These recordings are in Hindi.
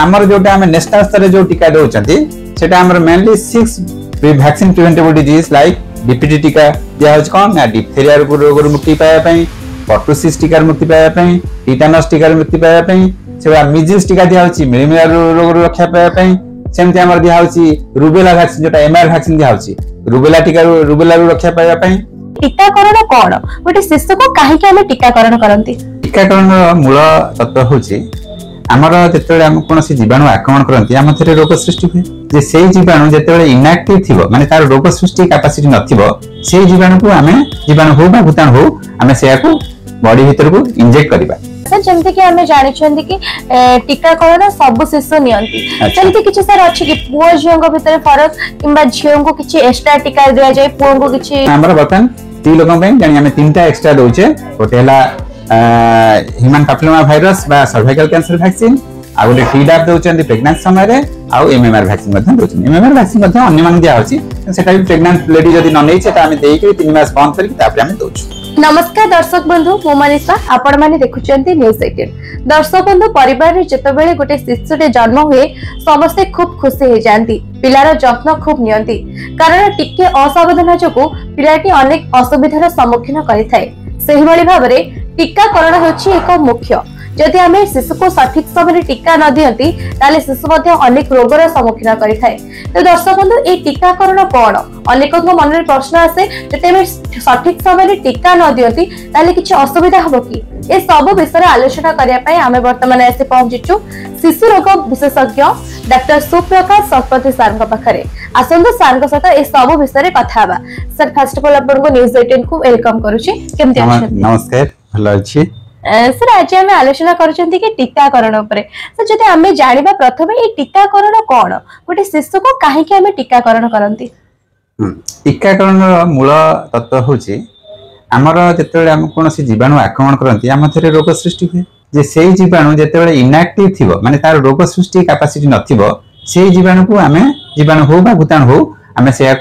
आमर जोटा आम नेशनल स्तर जो टीका दौरान से mainly 6 vaccine preventable disease like DPT टीका दिया कौन ना डिप्थेरिया रोग मुक्ति पाइबापी पर्टुसिस टीकार मुक्ति पाइबापी टिटानस टीकार मुक्ति पाइबापी से मिजिल्स टीका दिया मिलिमिलिया रोग रक्षा पाइबापी सेमती आमर दिया रुबेला वैक्सीन जोटा एमआर वैक्सीन दिया रुबेला टीका रुबेला रक्षा पाइबापी टीकाकरण कौन गोटे शिशु को कहीं आम टीकाकरण करती टीकाकरण मूल तत्व हूँ आमर जिते कौन जीवाणु आक्रमण करती आम थे रोग सृष्टि हुए जे से जीवाणु जिते इनएक्टिव थी माने तार रोग सृष्टि कैपेसिटी नथिबो से जीवाणु को आम जीवाणु हो बा भूताणु हो आम से बॉडी भीतर को इंजेक्ट करबा सर जमते कि हमें जानि छंदी कि टीकाकरण सब शिशु नियंती जमते किछ सर अछि कि पुओ झियो को भीतर फरक किबा झियो को किछ एक्स्ट्रा टीका दिया जाय पुओ को किछ हमर बतन ती लोगन पे जानि हमें तीनटा एक्स्ट्रा दोचे गोटे हला ह्यूमन पैपिलोमा वायरस बा सर्वाइकल कैंसर वैक्सीन आ गोटे टीडैप दोचंदी प्रेग्नेंसी समय रे आ एमएमआर वैक्सीन मधन दोचंदी एमएमआर वैक्सीन मधन अन्य मान दिया होची सेटा भी प्रेग्नेंट लेडी जदी न नै छै त हमें देई के 3 मास बंद करके तापर हमें दोछु। नमस्कार दर्शक बंधु मो मनीषा आपण माने देखुचंती न्यूज़ 18 दर्शक बंधु परिवार रे जते बेले गोटे शिशुटे जन्म हुए समस्त खूब खुशी हो जांती पिलार जत्न खूब नियंती कारण टिके असावधान जको पिलाटी अनेक असुविधार सम्मुखीन करिथाय सेहि भली भाबरे टीकाकरण होछि एक मुख्य जदि आमे शिशु को सठिक समय टीका न दियंती ताले शिशु मध्ये अनेक रोगर सम्मुखीन करिथाय तो दर्शक बंधु ए टीकाकरण कोन अनेक मन में प्रश्न आसे जते सठिक समय टीका न दियंती ताले किछ असुविधा हबो कि ए सब विषय आलोचना करिया पय आमे वर्तमान आसे पहुंचिचु शिशु रोग विशेषज्ञ डॉक्टर सुप्रकाश शतपथी सर पाखरे आसंदो सर सहित ए सब विषय कथा बा सर फर्स्ट ऑफ ऑल आपन को न्यूज़ 18 को वेलकम करूची केमते आछन नमस्कार भलो अछि सर आज आम आलोचना करुछंती कि टीकाकरण उपरे सर जदि आमे जानिबा प्रथमे ए टीकाकरण कोन गोटे शिशु को काहे कि आमे टीकाकरण करंती टीकाकरण मूल तत्व होची आमर जिते कौन जीवाणु आक्रमण करती आम थे रोग सृष्टि हुए जे से जीवाणु जिते इनएक्टिव थी माने तार रोग सृष्टि कैपेसिटी नथिबो से जीवाणु को आम जीवाणु हो बा भूताणु हो आम से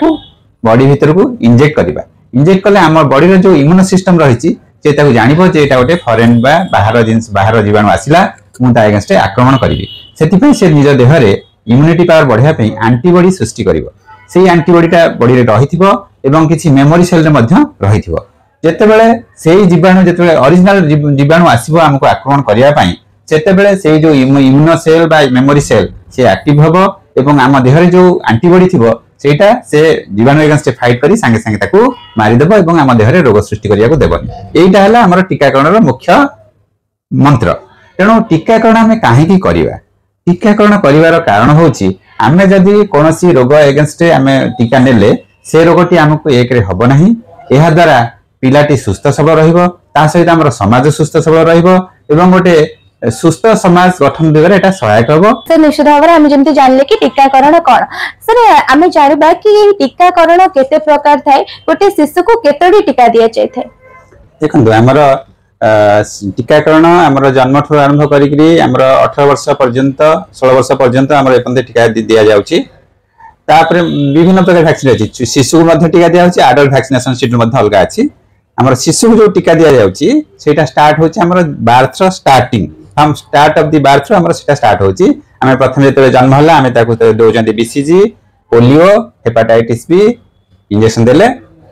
बॉडी भीतर को इंजेक्ट करबा इंजेक्ट कले आम बॉडी रो जो इम्यून सिस्टम रही जे ताको जानिबो जे एटा गोटे फॉरेन बा बाहर जीवाणु आसिला मु ता अगेंस्ट आक्रमण करिवि सेति से निज देह रे इम्यूनिटी पावर बढ़िया पे एंटीबॉडी सृष्टि करिवो सेही एंटीबॉडीटा बॉडी रे रहिथिबो एवं किछि मेमोरी सेल रे मध्य रहिथिबो जेतेबेले सेही जीवाणु जेतेबेले ओरिजिनल जीवाणु आसीबो हमको आक्रमण करिया पई सेतेबेले सेही जो इम्यूनो सेल बा मेमोरी सेल से एक्टिव हबो एवं आम देह रे जो एंटीबॉडी थिबो सेटा से जीवाणु अगेंस्ट फाइट करी संगे संगे ताको मारि देबो एवं आम देह रे रोग सृष्टि करिया को देबो एटा हला हमर टीकाकरण रो मुख्य मंत्र तेणु टीकाकरण हमें काहे की करिवा टीकाकरण करिवार कारण होची आमे जदी कोनोसी रोग अगेंस्ट आमे टीका नेले से रोगटी हमको एक रे हबो नाही एहा द्वारा पिलाटी सुस्थ सबल रहिबो ता सहित हमर समाज सुस्थ सबल रहिबो एवं गोटे सुस्थ समाज गठन दिगरे एटा सहायक हबो सर निश्चित भाबरे हम जेमति जानले कि टीकाकरण कोन सर आमे जानिबा कि टीकाकरण केते प्रकार थाए गोटे शिशु को केतडी टीका दिया जाय थाए देखंतु हमर टीकाकरण हमर जन्म ठो आरंभ करिकरी हमर 18 वर्ष पर्यंत 16 वर्ष पर्यंत हमर एपंते टीका दिया जाउची तापर विभिन्न प्रकार वैक्सीन अछि शिशु मध्ये टीका दिया जाउची एडल्ट वैक्सीनेशन शेड्यूल मध्ये अलगा अछि हमर शिशु जो टीका दिया जाउची सेटा स्टार्ट होची हमर बर्थ स्टार्टिंग हम स्टार्ट ऑफ द बर्थ हमर सेटा स्टार्ट होची हमें प्रथम जेते जन्म होला हमें ताको दोजंती BCG polio hepatitis B injection देले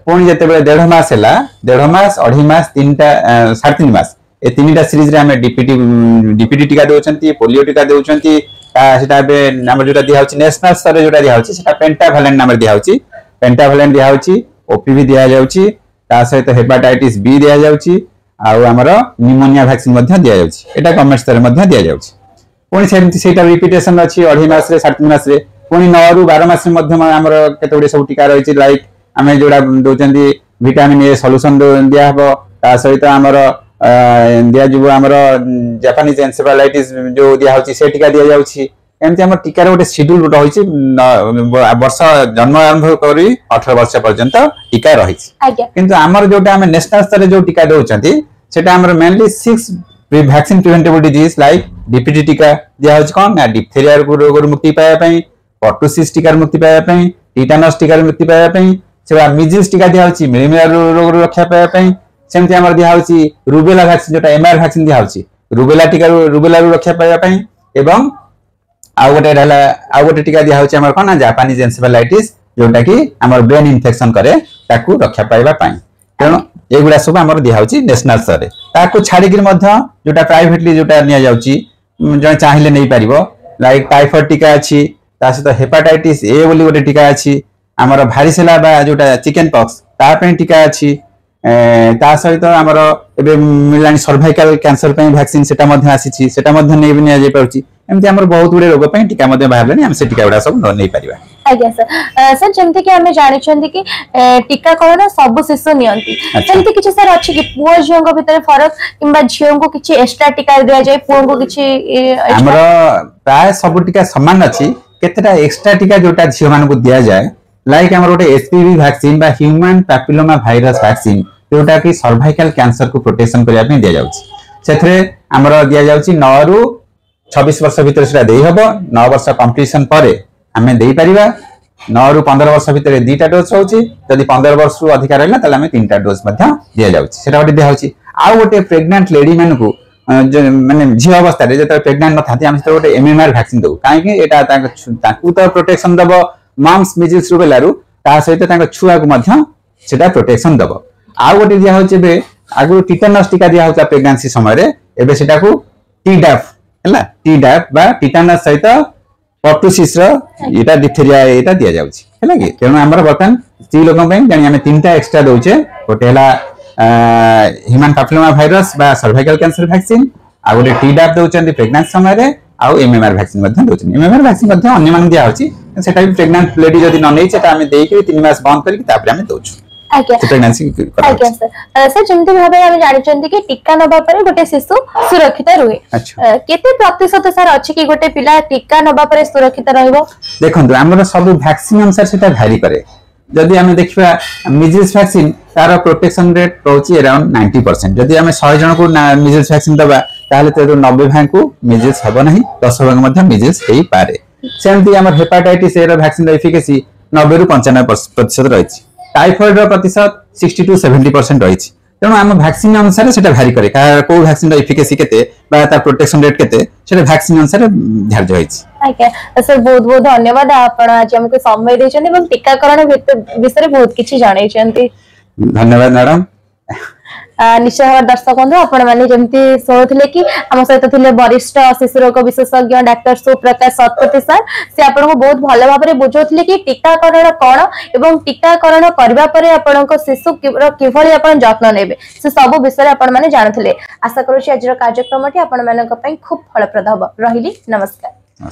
पुणी जेते बेले 1.5 मास हैला 1.5 मास 2.5 मास 3.5 मास ए तीनटा सीरीज रे हमें डीपीटी टीका दोचंती पोलियो टीका दोचंती सेटा बे नाम जोटा दिया होची नेशनल स्तर जोटा दिया होची सेटा पेंटावैलेंट नाम दिया होची पेंटावैलेंट दिया होची ओपीवी दिया जाउची ता सहित हेपाटाइटिस बी दिया जाउची आउ हमर निमोनिया वैक्सीन मध्ये दिया जाउची एटा गवर्नमेंट स्तर मध्ये दिया जाउची पुणी सेटा रिपीटेशन अछि 2.5 मास रे 7 मास रे पुणी 9 रु 12 मास मध्ये हमर केतोडी सब टीका रहिछि लाइक हमें जोड़ा दोचंती विटामिन ए सॉल्यूशन दिया हबो ता सहित हमर दिया जुबो हमर जापानीज एन्सेफेलाइटिस जो दिया होछि से टीका दिया जाउछि एमति हमर टीकार गोटे शेड्यूल रहिछि वर्ष जन्म आरंभ करी 18 वर्ष पर्यंत टीका रहिछि किंतु हमर जोटा हम नेशनल स्तर जो टीका दोचंती सेटा हमर mainly 6 vaccine preventable disease like DPT टीका दिया होछि कोन ना डिप्थेरिया रोग मुक्ति पाया पई पर्टुसिस टीका मुक्ति पाया पई टिटानस टीका मुक्ति पाया पई से मिजिल्स टीका दिया मिलिमिलिया रोग रक्षा पाइबापी सेमती आमर दिया रुबेला वैक्सीन जोटा एमआर वैक्सीन दिया रुबेला टीका रुबेला रक्षा पाइबापी एवं आ गोटे टीका दिया होची हमर कोन जापानीज एन्सेफेलाइटिस जोटा कि हमर ब्रेन इन्फेक्शन करे ताकू रक्षा पाइबा पाई तेणु एगुड़ा सब हमर दिया होची नेशनल स्तर रे ताकू छाड़ी कि मध्य जोटा प्राइवेटली जोटा निया जाउची जने चाहिले नै परिबो लाइक टाइफॉइड टीका अछि ता सहित हेपाटाइटिस ए बोली गोटे टीका अछि हमर भारीसेला बा जोटा चिकन पॉक्स ता पे टीका अछि ता सहित हमर एबे मिलानी सर्वाइकल कैंसर पे वैक्सीन सेटा मध्य आसीची सेटा मध्य नै निया जाय पाउची एमती हमर बहुत गुडे रोग पे टीका मध्य बाहरले हम से टीका गुडा सब नै परिबा आज्ञा सर सर जेमते कि हमें जानि छथि कि टीकाकरण सब शिशु नियंती जेमते किछि सर अछि कि पुओ झियो को भीतर फरक किबा झियो को किछि एक्स्ट्रा टीका दिया जाय पुओ को किछि हमर प्राय सब टीका समान अछि केतेटा एक्स्ट्रा टीका जोटा झियो मान को दिया जाय लाइक हमर गोटे एचपीवी वैक्सीन बा ह्यूमन पैपिलोमा वायरस वैक्सीन जोटा कि सर्वाइकल कैंसर को प्रोटेक्शन करिया पे दिया जाउछि सेथरे हमर दिया जाउछि 9 रु 26 वर्ष भीतर सेटा देई हबो 9 वर्ष कंप्लीशन परे हमें देई परिबा 9 रु 15 वर्ष भीतर दीटा डोज होउछि यदि 15 वर्ष रु अधिक रहला तले हमें तीनटा डोज मध्य दिया जाउछि सेटा गोटे दिया होउछि आ गोटे प्रेग्नेंट लेडी मन को माने झियो अवस्था रे जत प्रेग्नेंट न थाती हम गोटे एमएमआर वैक्सीन दउ काहे कि एटा ताकू तो प्रोटेक्शन दबो मम्स मिजिल्स रुबेला रु ता सहित तांका छुआ को मध्य सेटा प्रोटेक्शन दबो आ गोटे दिया होउछि बे आगु टिटेनस टीका दिया होता प्रेगनेंसी समय रे एबे सेटा को टीडैफ हला टीडैफ बा टिटेनस सहित पर्टुसिस रो एटा डिप्थेरिया एटा दिया जाउछि हला कि तेनु हमर बर्तन स्त्री लोगन पे जानि हमें तीनटा एक्स्ट्रा दोचे गोटे हला ह्यूमन पैपिलोमा वायरस बा सर्वाइकल कैंसर वैक्सीन आ गोटे टीडैफ दोचंदी प्रेगनेंसी समय रे आ एमएमआर वैक्सीन मध्य दोचंदी एमएमआर वैक्सीन मध्य अन्य मान दिया होछि सेटा भी प्रेग्नेंट लेडी जदी न नै सेटा हमें देई के 3 मास बंद करी तापर हमें दोछु आज्ञा सर जेमते भाबे हम जानि छथि कि टीका नबा परे गोटे शिशु सुरक्षित रुहे केते प्रतिशत सर अछि कि गोटे पिला टीका नबा परे सुरक्षित रहइबो देखंतु हमर सब वैक्सीन अनुसार सेटा भारी करे जदि हमें देखिबा मिजिल्स वैक्सीन तार प्रोटेक्शन रेट रहउची अराउंड 90% जदि हमें 100 जन को मिजिल्स वैक्सीन दबा ताले तो 90 भाग को मिजिल्स हबो नहीं 10 भाग मध्ये मिजिल्स हेई पारे सेमती हमर हेपाटाइटिस ए रो वैक्सीन एफिकेसी 90 रु 95% रहिछि टाइफॉइड रो प्रतिशत 60 टू 70% रहिछि तेणु हम वैक्सीन अनुसार सेटा भारी करे को वैक्सीन रो एफिकेसी केते बा तार प्रोटेक्शन रेट केते सेटा वैक्सीन अनुसार धार्य होइछि आज्ञा सर बहुत बहुत धन्यवाद आपण आज हमके समय दैछन एवं टीकाकरण विषय बहुत किछि जानै छथि धन्यवाद मैडम निश्चय दर्शक बंधु आपण माने जेमती सोथले कि हम सहित थिले वरिष्ठ शिशु रोग विशेषज्ञ डॉक्टर सुप्रकाश सतपति सर से आपण को बहुत भलो भाबरे बुझोथले कि टीकाकरण कोन एवं टीकाकरण करबा परे आपण को शिशु किभली आपण जत्न नेबे से सब विषय आपण माने जानथले आशा करू छी आज कार्यक्रमटी आपण मानक पई खूब फलप्रद हो रहिली नमस्कार।